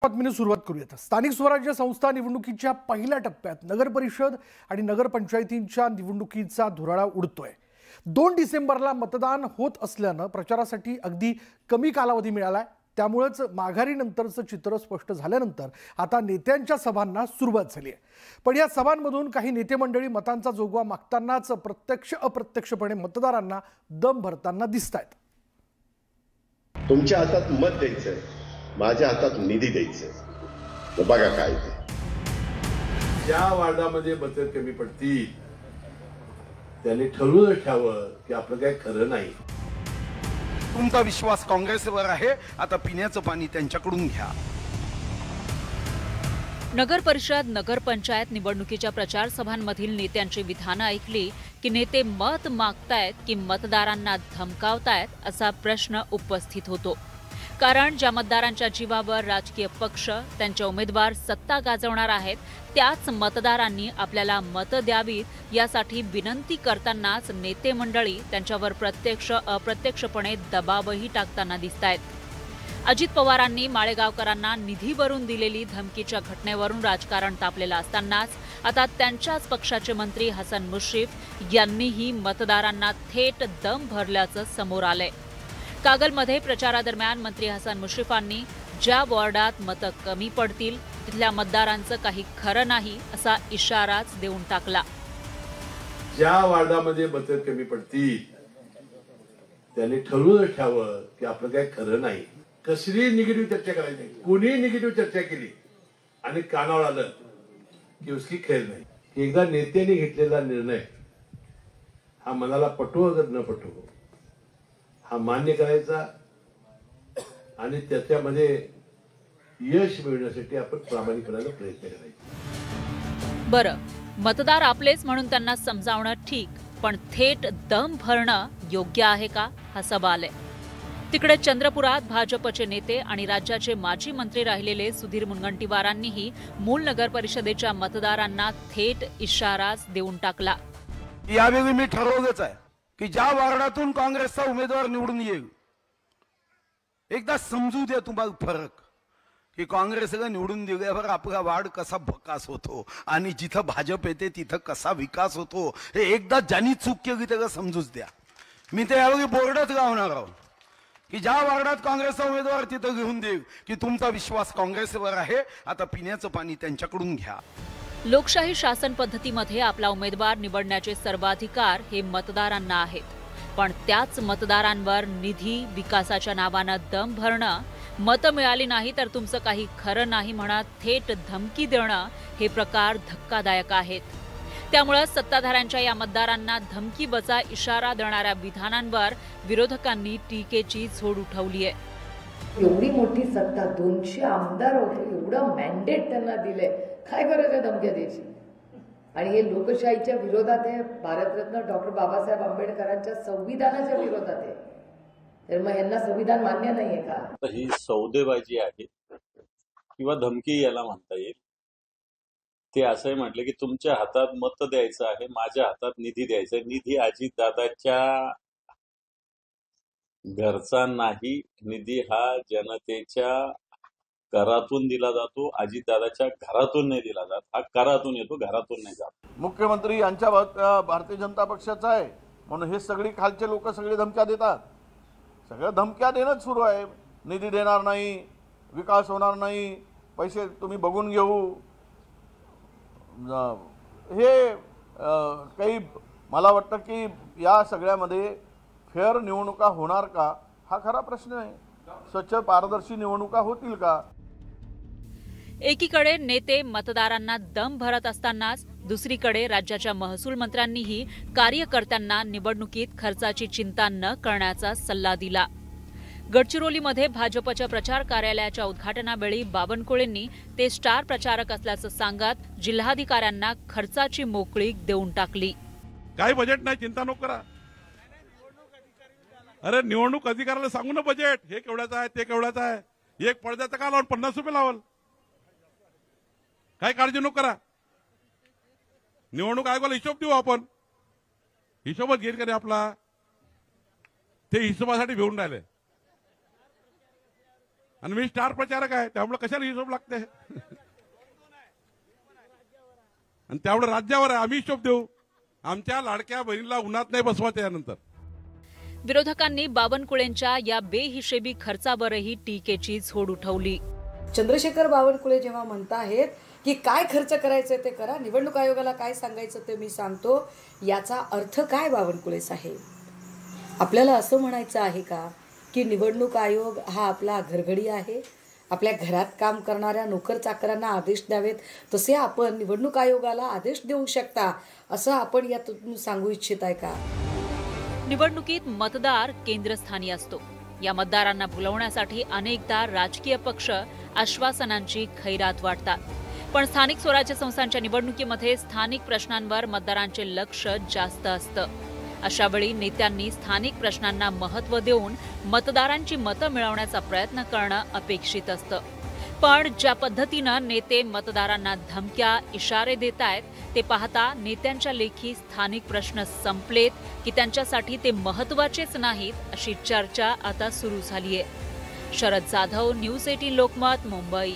बातमीने सुरुवात करूयात। स्थानिक स्वराज्य संस्था निवडणुकीच्या पहिल्या टप्प्यात नगर परिषद आणि नगरपंचायतींच्या निवडणुकीचा धुराळा उडतोय। 2 डिसेंबरला मतदान होत असल्याने प्रचारासाठी अगदी कमी कालावधी मिळालाय। त्यामुळेच माघारीनंतरचं चित्र स्पष्ट झाल्यानंतर आता नेत्यांच्या सभांना सुरुवात झाली आहे। पण या सभांमधून काही नेते मंडळी मतांचा जोगवा मागतानाच प्रत्यक्ष अप्रत्यक्षपणे मतदारांना दम भरताना दिसतायत। तुमच्या हातात मत द्यायचंय, माझ्या हातात निधी द्यायचं। बघा काय ते ज्या वार्डामध्ये मतं कमी पडतील त्यांनी ठरवून ठेवावं की आपलं काही खरं नाही। तुमचा विश्वास काँग्रेसवर आहे, आता पिण्याचं पाणी त्यांच्याकडून घ्या। नगर परिषद नगरपंचायत निवडणुकीच्या प्रचार सभांमधील नेत्यांची विधानं ऐकली की नेते मत मागतायत की मतदारांना धमकावतायत असा प्रश्न उपस्थित होतो। कारण ज्या मतदारांच्या जीवावर राजकीय पक्ष त्यांचे उमेदवार सत्ता गाजवणार आहेत त्याच मतदारांनी आपल्याला मतं द्यावीत यासाठी विनंती करतानाच नेते मंडळी त्यांच्यावर प्रत्यक्ष अप्रत्यक्षपणे दबावही टाकताना दिसतायत। अजित पवारांनी माळेगावकरांना निधीवरून दिलेली धमकीच्या घटनेवरून राजकारण तापलेलं असतानाच आता त्यांच्याच पक्षाचे मंत्री हसन मुश्रीफ यांनीही मतदारांना थेट दम भरल्याचं समोर आलंय। कागलमध्ये प्रचारादरम्यान मंत्री हसन मुश्रीफांनी ज्या वॉर्डात मतं कमी पडतील तिथल्या मतदारांचं काही खरं नाही असा इशाराच देऊन टाकला। ज्या वार्डामध्ये मतं कमी पडतील त्यांनी ठरवून ठेवावं की आपलं काही खरं नाही। कसली निगेटिव्ह चर्चा करायची, कोणी निगेटिव्ह चर्चा केली आणि कानावर आलं की उसकी खैर नाही। एकदा नेत्याने घेतलेला निर्णय हा मनाला पटो अगर न पटो हा मान्य करायचा आणि त्याच्यामध्ये यश मिळवण्यासाठी आपण प्रामाणिकपणाने प्रयत्न करायचे। बरं, मतदार आपलेच म्हणून त्यांना समजावणं ठीक, पण थेट दम भरणं योग्य आहे का हा सवाल आहे। तिकडे चंद्रपुरात भाजपचे नेते आणि राज्याचे माजी मंत्री राहिलेले सुधीर मुनगंटीवारांनीही मूल नगर परिषदेच्या मतदारांना थेट इशाराच देऊन टाकला। यावेळी मी ठरवलंच आहे की ज्या वार्डातून काँग्रेसचा उमेदवार निवडून येईल एकदा समजू द्या तुम्हाला फरक की काँग्रेसला निवडून दिल्यावर आपला वार्ड कसा भकास होतो आणि जिथं भाजप येते तिथं कसा विकास होतो हे एकदा ज्यांनी चूक केली त्याला समजूच द्या। मी ते यावेळी बोर्डच लावणार आहोत की ज्या वार्डात काँग्रेसचा उमेदवार तिथं घेऊन देईल की तुमचा विश्वास काँग्रेसवर आहे, आता पिण्याचं पाणी त्यांच्याकडून घ्या। लोकशाही शासन पद्धतीमध्ये आपला उमेदवार निवडण्याचे सर्वाधिकार हे मतदारांना आहेत, पण त्याच मतदारांवर निधी विकासाच्या नावानं दम भरणं, मतं मिळाली नाही तर तुमचं काही खरं नाही म्हणत थेट धमकी देणं हे प्रकार धक्कादायक आहेत। त्यामुळे सत्ताधाऱ्यांच्या या मतदारांना धमकी बचा इशारा देणाऱ्या विधानांवर विरोधकांनी टीकेची झोड उठवली आहे। एवढी मोठी सत्ता, 200 आमदार होते, एवढं मॅन्डेट त्यांना दिलंय, काय गरज आहे धमक्या द्यायची? आणि हे लोकशाहीच्या विरोधात आहे, भारतरत्न डॉक्टर बाबासाहेब आंबेडकरांच्या संविधानाच्या विरोधात आहे। तर मग यांना संविधान मान्य नाहीये का? ही सौदेबाजी आहे किंवा धमकी याला म्हणता येईल। ते असंही म्हटलं की तुमच्या हातात मत द्यायचं आहे, माझ्या हातात निधी द्यायचा आहे। निधी अजित दादाच्या घरचा नाही, निधी हा जनतेच्या करातून दिला जातो। अजित दादाच्या घरातून नाही दिला जात, हा करातून येतो, घरातून नाही जात। मुख्यमंत्री यांच्या भारतीय जनता पक्षाचा आहे म्हणून हे सगळी खालचे लोक सगळे धमक्या देतात। सगळं धमक्या देणंच सुरू आहे। निधी देणार नाही, विकास होणार नाही, पैसे तुम्ही बघून घेऊ, हे काही मला वाटतं की या सगळ्यामध्ये फेअर निवडणुका होणार का हा खरा प्रश्न आहे। स्वच्छ पारदर्शी निवडणुका होतील का? एकीकडे नेते मतदारांना दम भरत असतानाच दुसरीकडे राज्याच्या महसूल मंत्र्यांनीही कार्यकर्त्यांना निवडणुकीत खर्चाची चिंता न करण्याचा सल्ला दिला। गडचिरोलीमध्ये भाजपच्या प्रचार कार्यालयाच्या उद्घाटनावेळी बावनकुळेंनी ते स्टार प्रचारक असल्याचं सांगत जिल्हाधिकाऱ्यांना खर्चाची मोकळीक देऊन टाकली। काही बजेट नाही, चिंता नको करा। अरे निवडणूक अधिकाऱ्याला सांगू ना बजेट हे केवढ्याचं आहे ते केवढ्याचं आहे, एक पडद्याचा का लावून 50 रुपये लावल, काय काळजी नको करा। निवडणूक आयोगाला हिशोब देऊ आपण, हिशोबच घेईल का नाही आपला, ते हिशोबासाठी घेऊन राहिले। आणि मी स्टार प्रचारक आहे, त्यामुळे कशाला हिशोब लागते? आणि त्यामुळे राज्यावर आहे, आम्ही हिशोब देऊ. आमच्या लाडक्या बहिणीला उन्हात नाही बसवायचं. यानंतर विरोधकांनी बावनकुळेंच्या या बेहिशेबी खर्चावरही टीकेची झोड उठवली. चंद्रशेखर बावनकुळे जेव्हा म्हणताहेत की काय खर्च करायचं ते करा, निवडणूक आयोगाला काय सांगायचं ते मी सांगतो, याचा अर्थ काय बावनकुळे साहेब? आपल्याला असं म्हणायचं आहे का की निवडणूक आयोग हा आपला घरगडी आहे, आपल्या घरात काम करणाऱ्या नोकर चाकरांना आदेश द्यावेत तसे आपण निवडणूक आयोगाला आदेश देऊ शकता, असं आपण यातून सांगू इच्छित आहे का? निवडणुकीत मतदार केंद्रस्थानी असतो. या मतदारांना भुलवण्यासाठी अनेकदा राजकीय पक्ष आश्वासनांची खैरात वाटतात. पण स्थानिक स्वराज्य संस्थांच्या निवडणुकीमध्ये स्थानिक प्रश्नांवर मतदारांचे लक्ष जास्त असतं. अशा वेळी नेत्यांनी स्थानिक प्रश्नांना महत्त्व देऊन मतदारांची मतं मिळवण्याचा प्रयत्न करणं अपेक्षित असतं. पण ज्या पद्धतीनं नेते मतदारांना धमक्या, इशारे देत आहेत ते पाहता नेत्यांच्या लेखी स्थानिक प्रश्न संपलेत की त्यांच्यासाठी ते महत्त्वाचेच नाहीत, अशी चर्चा आता सुरू झालीय. शरद जाधव, न्यूज 18 लोकमत, मुंबई.